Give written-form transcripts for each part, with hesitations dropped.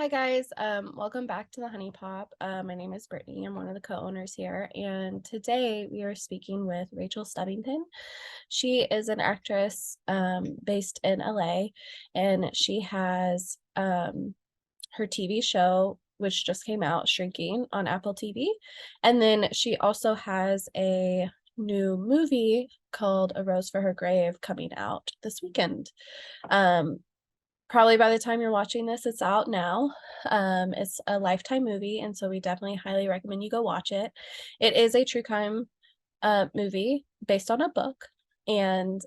hi guys. Welcome back to the Honey Pop. My name is Brittany. I'm one of the co-owners here, and today we are speaking with Rachel Stubington. She is an actress based in LA, and she has her TV show, which just came out, Shrinking, on Apple TV, and then she also has a new movie called A Rose for Her Grave coming out this weekend. Probably by the time you're watching this, it's out now. It's a Lifetime movie, and so we definitely highly recommend you go watch it. It is a true crime movie based on a book, and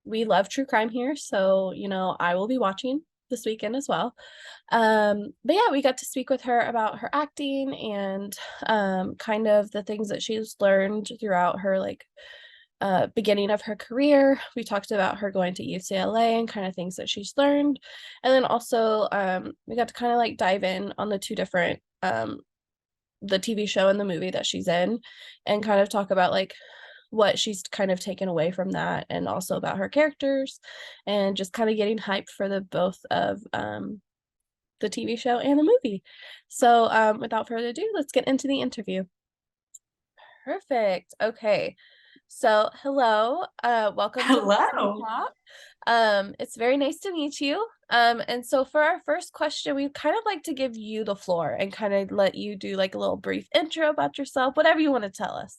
we love true crime here, so I will be watching this weekend as well. But yeah, we got to speak with her about her acting and kind of the things that she's learned throughout her beginning of her career. We talked about her going to UCLA and kind of things that she's learned, and then also we got to kind of dive in on the two different the TV show and the movie that she's in, and kind of talk about what she's kind of taken away from that, and also about her characters, and just kind of getting hyped for the both of the TV show and the movie. So without further ado, let's get into the interview. Perfect. Okay. So, hello, welcome to the Hello. Pop. It's very nice to meet you. And so for our first question, we kind of like to give you the floor and kind of let you do a little brief intro about yourself, whatever you want to tell us.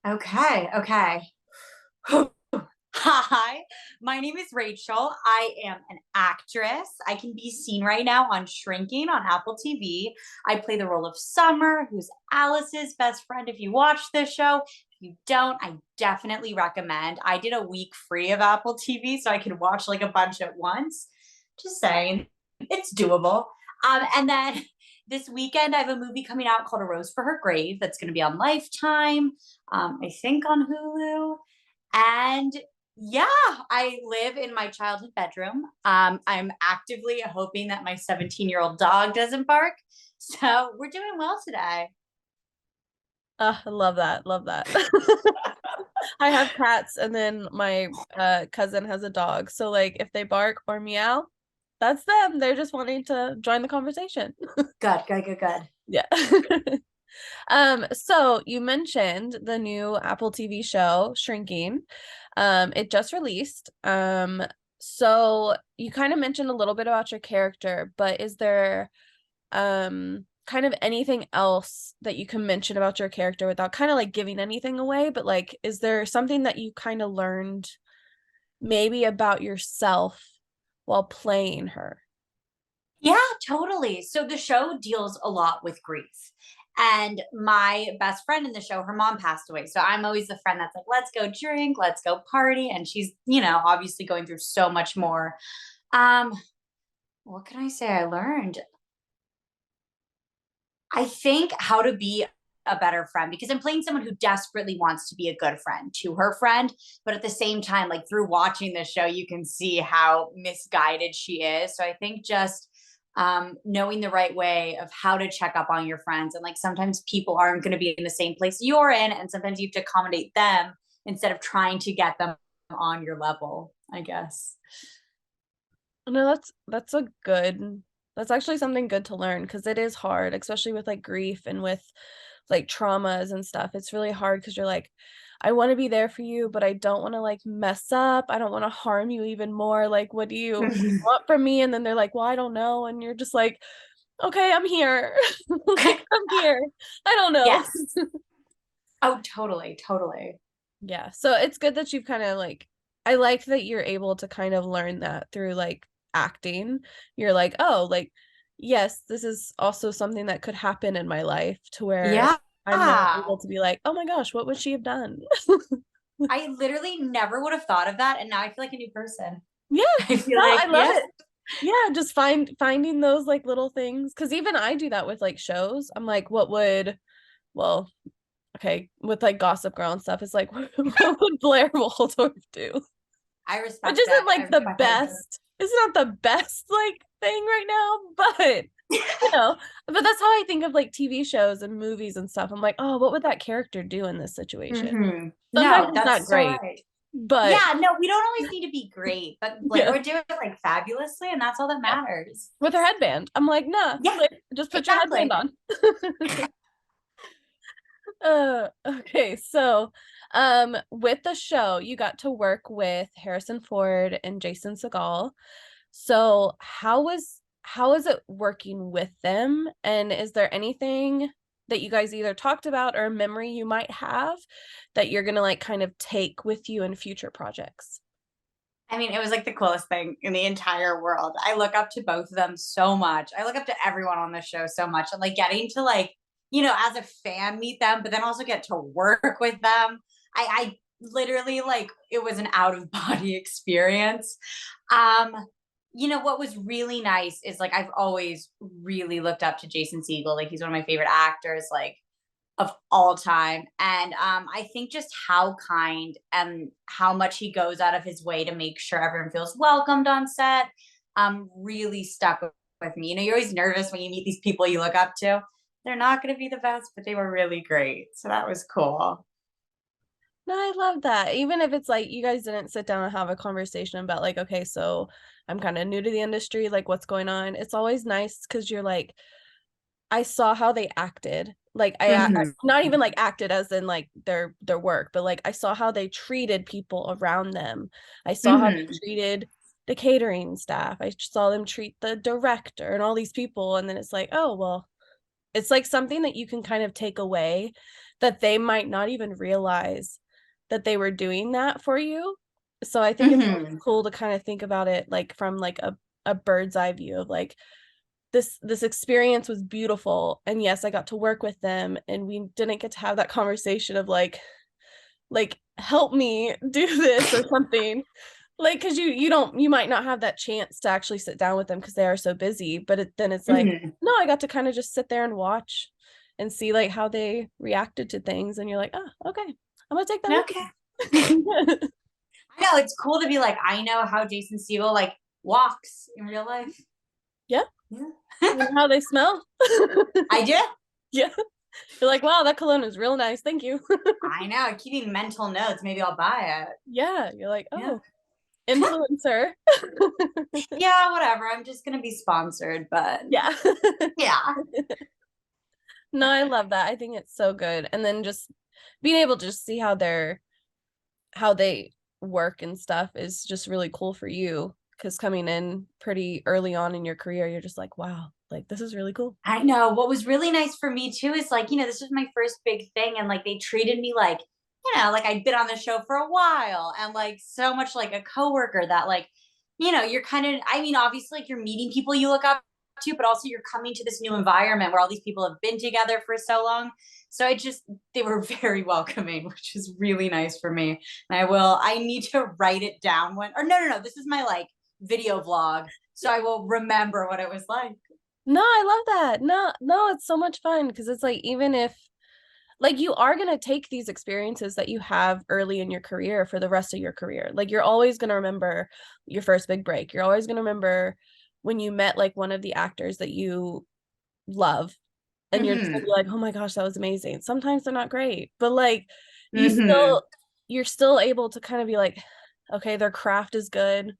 Okay. Hi, my name is Rachel. I am an actress. I can be seen right now on Shrinking on Apple TV. I play the role of Summer, who's Alice's best friend. If you watch this show, if you don't, I definitely recommend. I did a week free of Apple TV so I could watch a bunch at once. Just saying, it's doable. And then this weekend, I have a movie coming out called A Rose for Her Grave that's going to be on Lifetime, I think on Hulu. And yeah, I live in my childhood bedroom. I'm actively hoping that my 17-year-old dog doesn't bark. So we're doing well today. I love that. Love that. I have cats, and then my cousin has a dog. So if they bark or meow, that's them. They're just wanting to join the conversation. Good. Yeah. So you mentioned the new Apple TV show, Shrinking. It just released. So you kind of mentioned a little bit about your character, but is there kind of anything else that you can mention about your character without kind of giving anything away? But is there something that you kind of learned maybe about yourself while playing her? Yeah, totally. So the show deals a lot with grief. And my best friend in the show, her mom passed away. So I'm always the friend that's like, let's go drink, let's go party. And she's, obviously going through so much more. Um, what can I say I learned? I think how to be a better friend, because I'm playing someone who desperately wants to be a good friend to her friend. But at the same time, through watching this show, you can see how misguided she is. So I think just knowing the right way of how to check up on your friends. And sometimes people aren't going to be in the same place you're in. And sometimes you have to accommodate them instead of trying to get them on your level, I guess. No, that's actually something good to learn, because it is hard, especially with grief and with traumas and stuff. It's really hard because you're I want to be there for you, but I don't want to mess up. I don't want to harm you even more. What do you want from me? And then they're well, I don't know. And you're just okay, I'm here. I'm here. I don't know. Yes. Oh, totally. Yeah. So it's good that you've kind of I like that you're able to kind of learn that through acting. You're oh, yes, this is also something that could happen in my life, to where Yeah. I'm now able to be oh my gosh, what would she have done? I literally never would have thought of that. And now I feel like a new person. Yeah. I feel No, like, I love yes. it. Yeah, just finding those little things, because even I do that with shows. I'm what would, well, okay, with Gossip Girl and stuff, it's what would Blair Waldorf do? I Which respect isn't that. I the respect that. best. It's not the best thing right now, but but that's how I think of TV shows and movies and stuff. I'm oh, what would that character do in this situation? Mm-hmm. Sometimes No, it's not that's so great. right. But Yeah, no, we don't always need to be great, but like yeah, we're doing it like fabulously, and that's all that yeah, matters. with her headband. I'm like, nah, Yeah, like just put your headband exactly. on. Okay, so with the show, you got to work with Harrison Ford and Jason Segel. So how is it working with them? And is there anything that you guys either talked about or a memory you might have that you're gonna like kind of take with you in future projects? I mean, it was like the coolest thing in the entire world. I look up to both of them so much. I look up to everyone on the show so much. And like getting to like, as a fan meet them, but then also get to work with them. I literally like it was an out of body experience. Um, what was really nice is like I've always really looked up to Jason Segel. Like he's one of my favorite actors. Like of all time. And I think just how kind and how much he goes out of his way to make sure everyone feels welcomed on set really stuck with me. You're always nervous when you meet these people you look up to. They're not going to be the best, but they were really great. So that was cool. No, I love that. Even if it's like you guys didn't sit down and have a conversation about like, okay, so I'm kind of new to the industry, like what's going on. It's always nice because you're like, I saw how they acted. Like I Mm-hmm. not even like acted as in like their work, but like I saw how they treated people around them. I saw how they Mm-hmm. treated the catering staff. I saw them treat the director and all these people. And then it's like, oh, well, it's like something that you can kind of take away that they might not even realize that they were doing that for you. So I think it's Mm-hmm. cool to kind of think about it like from like a bird's eye view of like this experience was beautiful, and yes, I got to work with them, and we didn't get to have that conversation of like help me do this or something, like because you might not have that chance to actually sit down with them because they are so busy, but then it's like Mm-hmm. no, I got to kind of just sit there and watch and see like how they reacted to things, and you're like, oh, okay, I'm gonna take that with Okay. me. I know it's cool to be like, I know how Jason Segel like walks in real life. Yeah, Yeah. and how they smell. I do. Yeah, you're like, wow, that cologne is real nice, thank you. I know. Keeping mental notes. Maybe I'll buy it. Yeah, you're like, Yeah. oh, influencer. Yeah, whatever. I'm just gonna be sponsored, but Yeah. yeah. No, I love that. I think it's so good. And then just being able to just see how they work and stuff is just really cool for you because coming in pretty early on in your career, you're just like, wow, like this is really cool. I know. What was really nice for me too is like, this was my first big thing, and like they treated me like, like I'd been on the show for a while and like so much like a coworker that like, you're kind of, I mean, obviously like you're meeting people you look up to, but also you're coming to this new environment where all these people have been together for so long. So they were very welcoming, which is really nice for me. And I need to write it down or no, this is my like video vlog. So I will remember what it was like. No, I love that. No, no, it's so much fun because it's like even if like you are going to take these experiences that you have early in your career for the rest of your career. Like you're always going to remember your first big break. You're always going to remember when you met like one of the actors that you love, and you're just gonna be Mm-hmm. like, "Oh my gosh, that was amazing." Sometimes they're not great, but like you Mm-hmm. still you're still able to kind of be like, "Okay, their craft is good."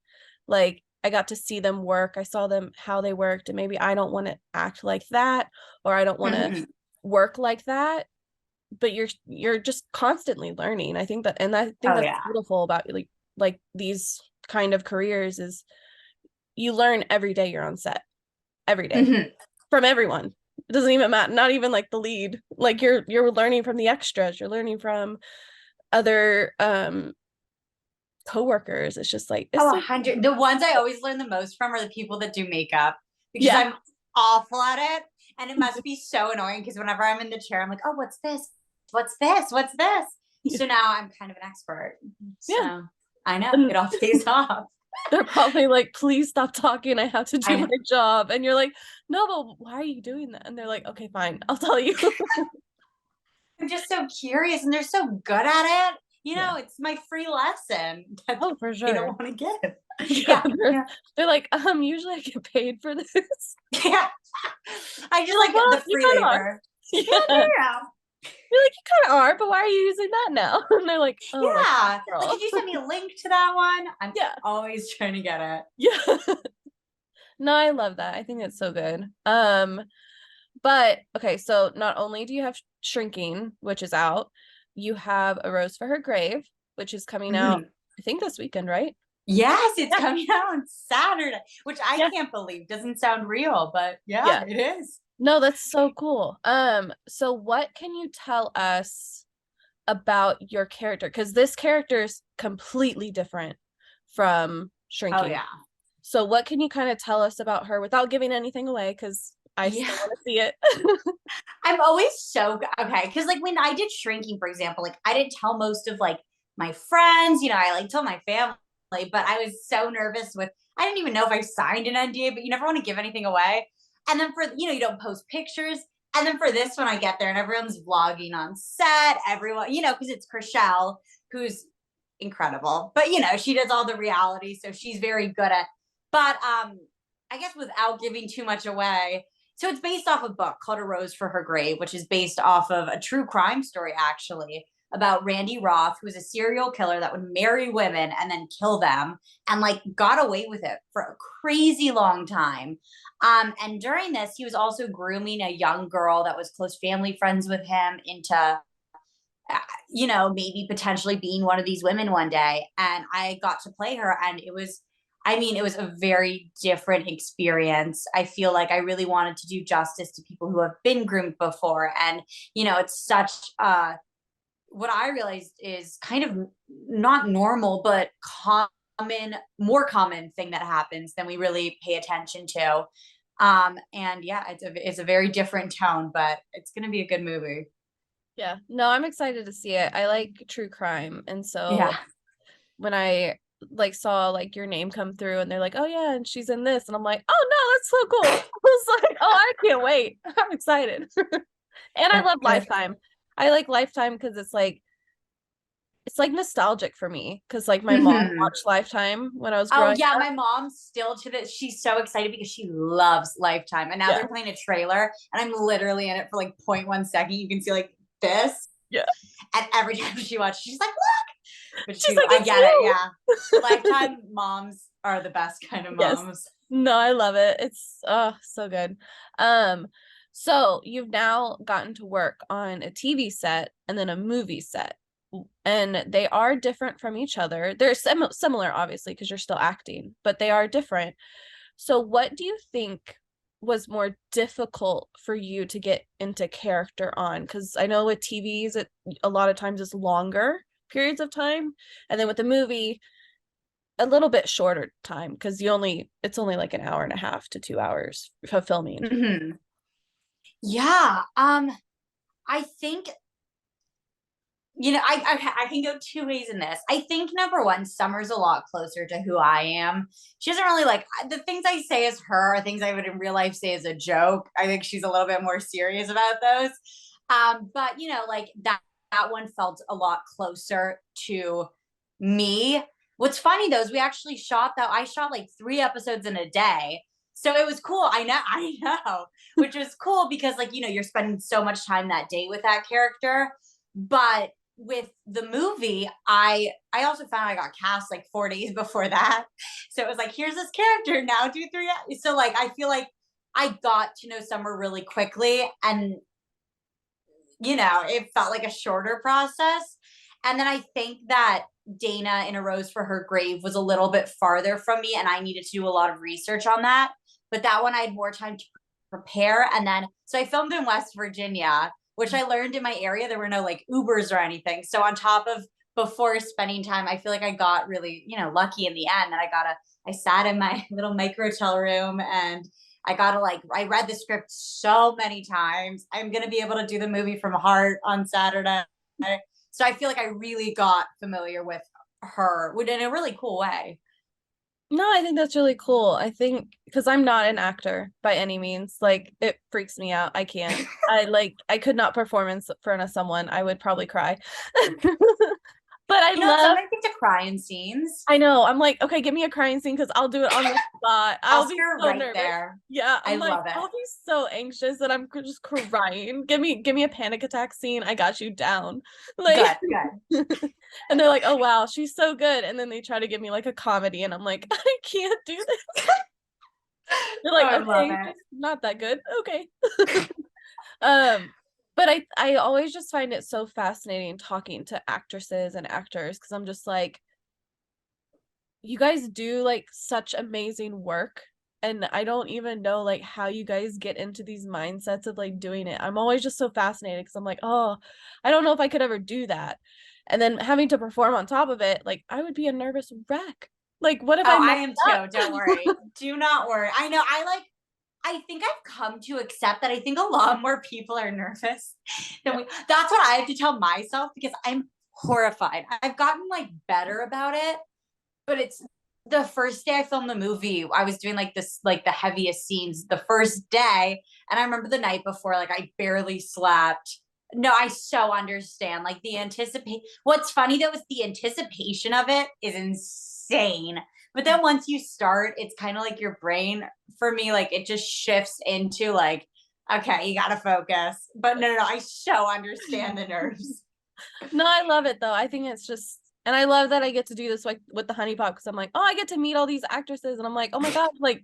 Like I got to see them work. I saw them how they worked, and maybe I don't want to act like that or I don't want to Mm-hmm. work like that, but you're just constantly learning. I think Oh that's yeah. beautiful about like these kind of careers is you learn every day you're on set. Every day. Mm-hmm. From everyone. It doesn't even matter, not even like the lead. Like you're learning from the extras, you're learning from other coworkers. It's just like it's Oh, so cool. 100. The ones I always learn the most from are the people that do makeup because Yeah. I'm awful at it. And it must be so annoying because whenever I'm in the chair, I'm like, oh, what's this? What's this? What's this? Yeah. So now I'm kind of an expert. Yeah. So I know And it all pays off. they're probably like, please stop talking. I have to do I my know. job. And you're like, no, but why are you doing that? And they're like, okay, fine, I'll tell you. I'm just so curious and they're so good at it. Yeah. It's my free lesson that Oh, for they don't sure. want to give. Yeah. Yeah. Yeah. They're like, usually I get paid for this. Yeah. I just You're like, like well, the you free kind of are. labor. Yeah, Yeah. yeah. You're like, you kind of are, but why are you using that now? And they're like, oh, like Yeah. Like, girl. could you send me a link to that one? I'm Yeah. always trying to get it. Yeah. No, I love that. I think it's so good. But okay, so not only do you have Shrinking, which is out, you have A Rose for Her Grave, which is coming out, Mhm. I think this weekend, right? Yes, it's Yeah. coming out on Saturday, which I Yeah. can't believe doesn't sound real, but yeah, Yeah. it is. No, that's so cool. So what can you tell us about your character? Because this character is completely different from Oh Shrinking. yeah. So what can you kind of tell us about her without giving anything away? Because I Yeah. still want to see it. I'm always so okay. Cause like when I did Shrinking, for example, like I didn't tell most of like my friends, I like told my family, but I was so nervous with I didn't even know if I signed an NDA, but you never want to give anything away. And then for you don't post pictures. And then for this, when I get there and everyone's vlogging on set, everyone, because it's Chriselle, who's incredible. But she does all the reality, so she's very good at. But I guess without giving too much away, so it's based off a book called A Rose for Her Grave, which is based off of a true crime story, actually, about Randy Roth, who was a serial killer that would marry women and then kill them and like got away with it for a crazy long time. And during this, he was also grooming a young girl that was close family friends with him into maybe potentially being one of these women one day. And I got to play her, and it was a very different experience. I feel like I really wanted to do justice to people who have been groomed before. And, it's such what I realized is kind of not normal, but more common thing that happens than we really pay attention to. And yeah, it's a very different tone, but it's going to be a good movie. Yeah. No, I'm excited to see it. I like true crime. And so Yeah. when I like saw like your name come through and they're like, oh yeah, and she's in this, and I'm like, oh no, that's so cool. I was like, oh, I can't wait. I'm excited. And I love Lifetime. I like Lifetime because it's like nostalgic for me because like my mom Mhm. watched Lifetime when I was Oh growing yeah, up. my mom still to this. She's so excited because she loves Lifetime, and now Yeah. they're playing a trailer, and I'm literally in it for like 0.1 second. You can see like this, Yeah. and every time she watches, she's like, "Look!" But She's like, I it's get it. you. Yeah, Lifetime moms are the best kind of Yes. moms. No, I love it. It's so good. Um, so you've now gotten to work on a TV set and then a movie set. And they are different from each other. They're similar, obviously, because you're still acting, but they are different. So what do you think was more difficult for you to get into character on? Because I know with TVs, it a lot of times is longer periods of time. And then with the movie, a little bit shorter time because it's only like an hour and a half to 2 hours of filming. Hmm. Yeah. I think I can go two ways in this. I think number one, Summer's a lot closer to who I am. She doesn't really like the things I say as her are things I would in real life say as a joke. I think she's a little bit more serious about those. But like that one felt a lot closer to me. What's funny though is we actually shot that. I shot like 3 episodes in a day. So it was cool. I know, which was cool because like, you're spending so much time that day with that character. But with the movie, I also found I got cast like 4 days before that. So it was like, here's this character now, do three. So like I feel like I got to know Summer really quickly, and it felt like a shorter process. And then I think that Dana in A Rose for Her Grave was a little bit farther from me, and I needed to do a lot of research on that. But that one I had more time to prepare. And then, so I filmed in West Virginia, which I learned in my area, there were no like Ubers or anything. So on top of before spending time, I feel like I got really, lucky in the end that I sat in my little micro hotel room, and I gotta like I read the script so many times. I'm gonna be able to do the movie from heart on Saturday. So I feel like I really got familiar with her in a really cool way. No, I think that's really cool. I think because I'm not an actor by any means. Like it freaks me out. I can't. I could not perform in front of someone. I would probably cry. But I You know, love, sometimes you have to cry in scenes. I know. I'm like, okay, give me a crying scene because I'll do it on the spot. I'll I'll be stare so right nervous. there. Yeah, I I'm like, love it. I'll be so anxious that I'm just crying. Give me a panic attack scene. I got you down. Like, Good, good. and they're like, oh wow, she's so good. And then they try to give me like a comedy, and I'm like, I can't do this. They're Oh, like, I love okay, it. she's not that good. Okay. Um, but I always just find it so fascinating talking to actresses and actors because I'm just like, you guys do like such amazing work. And I don't even know like how you guys get into these mindsets of like doing it. I'm always just so fascinated because I'm like, oh, I don't know if I could ever do that. And then having to perform on top of it, like I would be a nervous wreck. Like, what if I Oh, I mess am up? too. Don't worry. Do not worry. I know. I think I've come to accept that I think a lot more people are nervous than we. That's what I have to tell myself because I'm horrified. I've gotten like better about it, but it's the first day I filmed the movie, I was doing like this, like the heaviest scenes the first day. And I remember the night before, like I barely slept. No, I so understand. Like the anticipate. What's funny though is the anticipation of it is insane. But then once you start, it's kind of like your brain, for me, like it just shifts into like, okay, you gotta focus. But no, I so understand the nerves. No, I love it though. I think it's just, and I love that I get to do this like with the honey pot because I'm like, oh, I get to meet all these actresses, and I'm like, oh my god, like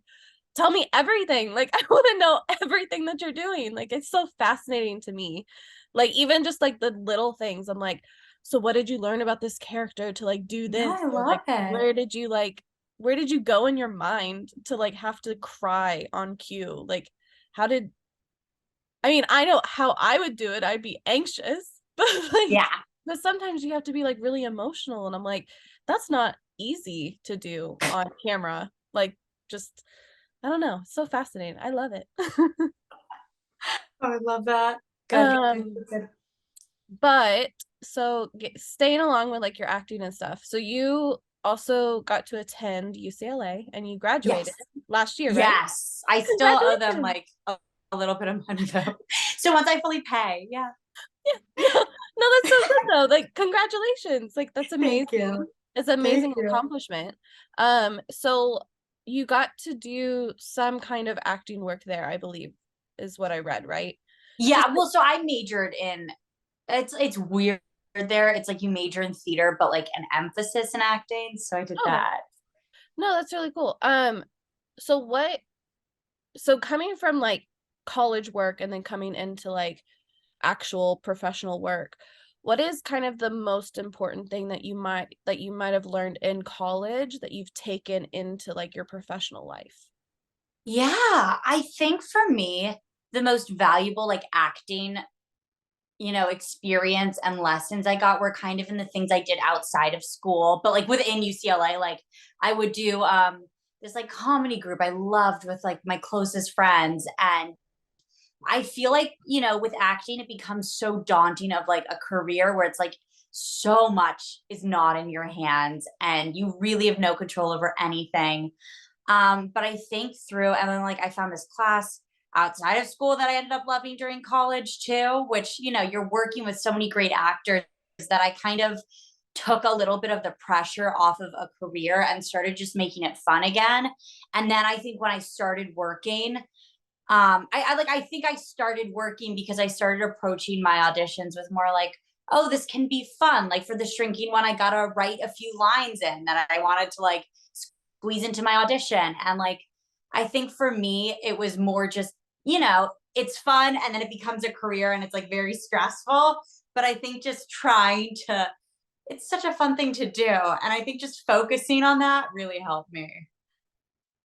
tell me everything. Like I want to know everything that you're doing. Like it's so fascinating to me. Like even just like the little things. I'm like, so what did you learn about this character to like do No, this? I Or like love it. where did you go in your mind to like have to cry on cue? Like how did I mean, I know how I would do it. I'd be anxious, but like, Yeah. but sometimes you have to be like really emotional. And I'm like, that's not easy to do on camera. Like, just, I don't know. So fascinating. I love it. Oh, I love that. Good, good, um, good. but so staying along with like your acting and stuff. So you also got to attend UCLA and you graduated Yes. last year, right? Yes. I still owe them Congratulations. like a little bit of money though. So once I fully pay, yeah. Yeah. No, no, that's so good though. Like, congratulations. Like, that's Thank amazing. you. It's an Thank amazing you. accomplishment. So you got to do some kind of acting work there, I believe, is what I read, right? Just Yeah, well, so I majored in it's weird there. It's like you major in theater, but like an emphasis in acting. So I did okay. that. No, that's really cool. So what so coming from like college work and then coming into like actual professional work, what is kind of the most important thing that you might have learned in college that you've taken into like your professional life? Yeah, I think for me, the most valuable like acting, experience and lessons I got were kind of in the things I did outside of school, but like within UCLA, like I would do this like comedy group I loved with like my closest friends. And I feel like, with acting, it becomes so daunting of like a career where it's like so much is not in your hands and you really have no control over anything. But I think through, and then like I found this class outside of school that I ended up loving during college too, which, you're working with so many great actors that I kind of took a little bit of the pressure off of a career and started just making it fun again. And then I think when I started working, I think I started working because I started approaching my auditions with more like, oh, this can be fun. Like for the shrinking one, I gotta write a few lines in that I wanted to like squeeze into my audition. And like I think for me, it was more just, it's fun and then it becomes a career and it's like very stressful. But I think just trying to, it's such a fun thing to do. And I think just focusing on that really helped me.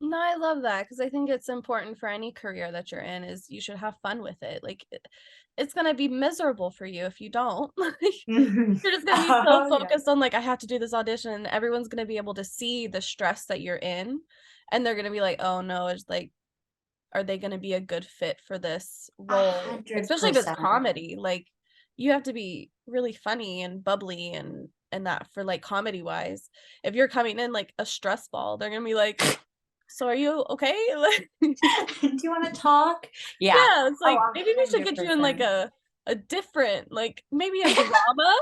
No, I love that because I think it's important for any career that you're in is you should have fun with it. Like it's gonna be miserable for you if you don't. Like you're just gonna be so Oh, yeah. focused on like I have to do this audition and everyone's gonna be able to see the stress that you're in and they're gonna be like, oh no, it's like are they going to be a good fit for this A role? hundred Especially if it's percent. comedy. Like you have to be really funny and bubbly and that for like comedy wise. If you're coming in like a stress ball, they're going to be like, "So are you okay?" Like Do you want to talk? Yeah. yeah, it's Oh, like a maybe we should hundred get you in like percent. a a different, like maybe a drama.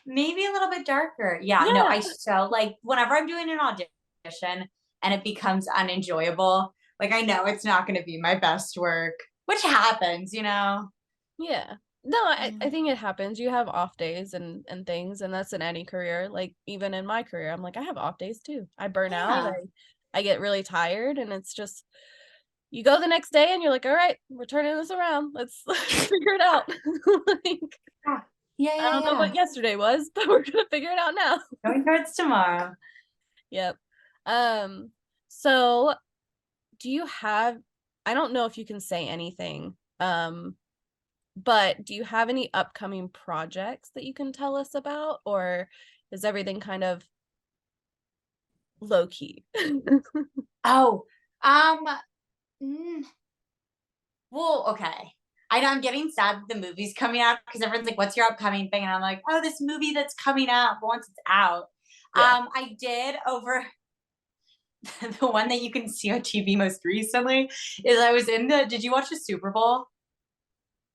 Maybe a little bit darker. Yeah, no, Yeah. I so like whenever I'm doing an audition and it becomes unenjoyable, like I know it's not going to be my best work, which happens, you know. Yeah. No, I think it happens. You have off days and things, and that's in any career. Like even in my career, I'm like, I have off days too. I burn out. Yeah. I get really tired, and it's just you go the next day and you're like, all right, we're turning this around. Let's figure it out. Like, Yeah. Yeah, I yeah, don't know yeah. what yesterday was, but we're gonna figure it out now. Going towards tomorrow. Yep. Um, so do you have, I don't know if you can say anything, but do you have any upcoming projects that you can tell us about, or is everything kind of low key? Oh, um, mm, well, okay. I know I'm getting sad that the movie's coming out because everyone's like, "What's your upcoming thing?" And I'm like, "Oh, this movie that's coming out once it's out." Yeah. I did over the one that you can see on TV most recently is I was in the. Did you watch the Super Bowl?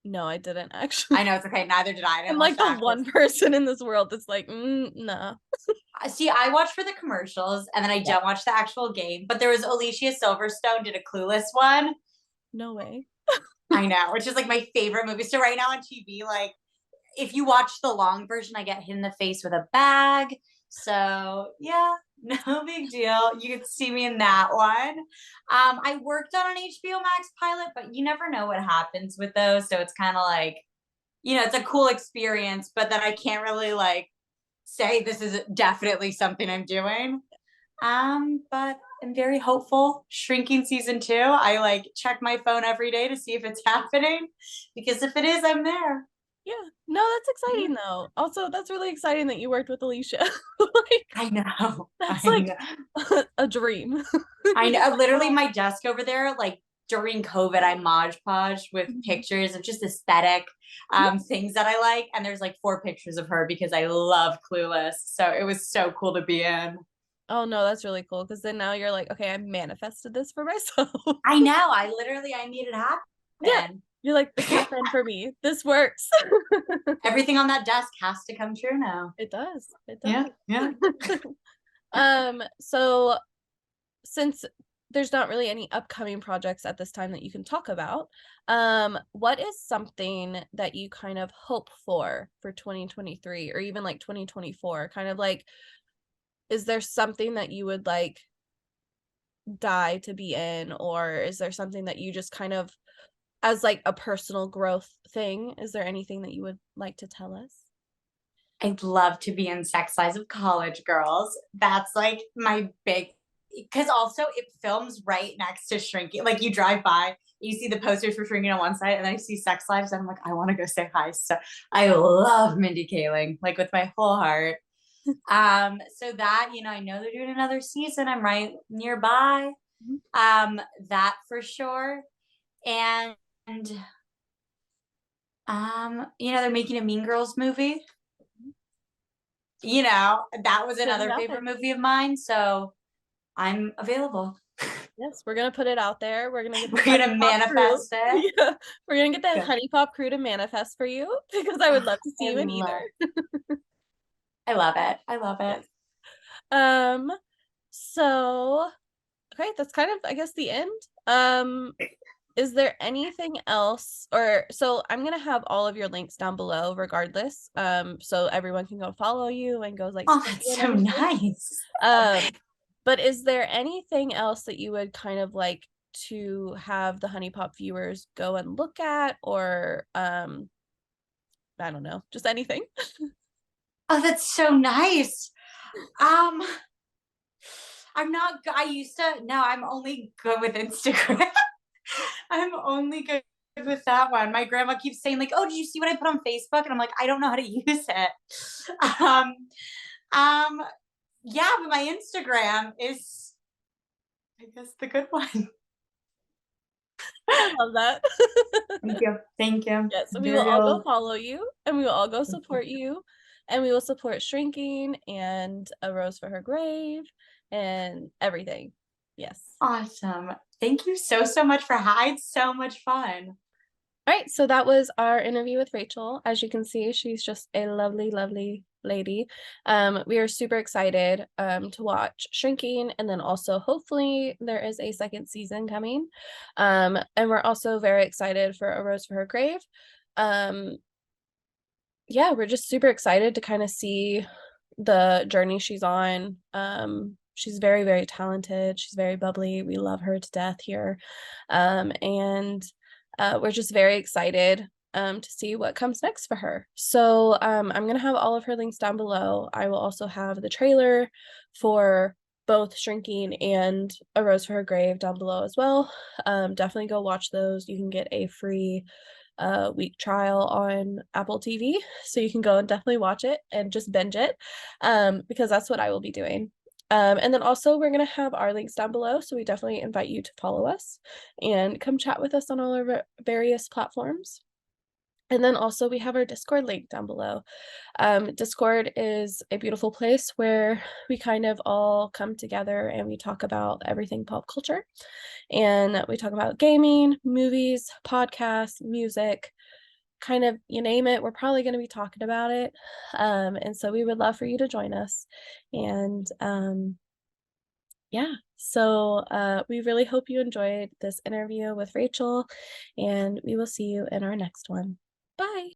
No, I didn't actually. I know it's okay. Neither did I. I I'm didn't watch like the the actual. one person in this world that's like, nah. See, I watched for the commercials and then I Yeah. don't watch the actual game. But there was Alicia Silverstone did a Clueless one. No way. I know, which is like my favorite movie. So right now on TV, like if you watch the long version, I get hit in the face with a bag. So yeah, no big deal. You could see me in that one. I worked on an HBO Max pilot, but you never know what happens with those. So it's kind of like, it's a cool experience, but then I can't really like say this is definitely something I'm doing. But I'm very hopeful. Shrinking season 2. I like check my phone every day to see if it's happening because if it is, I'm there. Yeah. No, that's exciting though. Also, that's really exciting that you worked with Alicia. Like, I know. that's I like know. a dream. I You're know. like, Literally, oh. my desk over there, like during COVID, I Mod Podge with Mhm. pictures of just aesthetic Yeah. things that I like. And there's like 4 pictures of her because I love Clueless. So it was so cool to be in. Oh no, that's really cool because then now you're like, okay, I manifested this for myself. I know. I made it Yeah. happen. You're like, this happened for me. This works. Everything on that desk has to come true now. It does. It Yeah. Yeah. does. So since there's not really any upcoming projects at this time that you can talk about, what is something that you kind of hope for 2023 or even like 2024? Kind of like, is there something that you would like die to be in, or is there something that you just kind of as like a personal growth thing, is there anything that you would like to tell us? I'd love to be in Sex Lives of College Girls. That's like my big, because also it films right next to Shrinking. Like you drive by, you see the posters for Shrinking on one side, and then I see Sex Lives, and I'm like, I want to go say hi. So I love Mindy Kaling, like with my whole heart. So that, I know they're doing another season. I'm right nearby. Mhm. That for sure. And they're making a Mean Girls movie. That was Put it another out there. favorite movie of mine. So I'm available. Yes, we're gonna put it out there. We're gonna get the We're Honey gonna Pop crew. manifest it. Yeah, we're gonna get the Good. Honey Pop crew to manifest for you because I would love to see I you in either. love I love it. I love it. Yes. Um, so okay, that's kind of I guess the end. Is there anything else, or so I'm gonna have all of your links down below regardless. So everyone can go follow you and go like Oh, support you that's and so everything. nice. Um, but is there anything else that you would kind of like to have the Honey Pop viewers go and look at, or I don't know, just anything? Oh, that's so nice. Um, I used to, no, I'm only good with Instagram. I'm only good with that one. My grandma keeps saying, like, oh, did you see what I put on Facebook? And I'm like, I don't know how to use it. Um, um, yeah, but my Instagram is, I guess, the good one. I love that. Thank you. Thank you. Yes, we will Very all go old. follow you and we will all go support you and we will support Shrinking and A Rose for Her Grave and everything. Yes. Awesome. Thank you so, so much for I had so much fun. All right, so that was our interview with Rachel. As you can see, she's just a lovely, lovely lady. We are super excited to watch Shrinking, and then also hopefully there is a second season coming. And we're also very excited for A Rose for Her Grave. Yeah, we're just super excited to kind of see the journey she's on. She's very, very talented. She's very bubbly. We love her to death here. And we're just very excited to see what comes next for her. So I'm going to have all of her links down below. I will also have the trailer for both Shrinking and A Rose for Her Grave down below as well. Definitely go watch those. You can get a free week trial on Apple TV. So you can go and definitely watch it and just binge it because that's what I will be doing. And then also we're going to have our links down below. So we definitely invite you to follow us and come chat with us on all our various platforms. And then also we have our Discord link down below. Discord is a beautiful place where we kind of all come together and we talk about everything pop culture. And we talk about gaming, movies, podcasts, music, kind of you name it, we're probably going to be talking about it. And so we would love for you to join us. And yeah, so we really hope you enjoyed this interview with Rachel, and we will see you in our next one. Bye.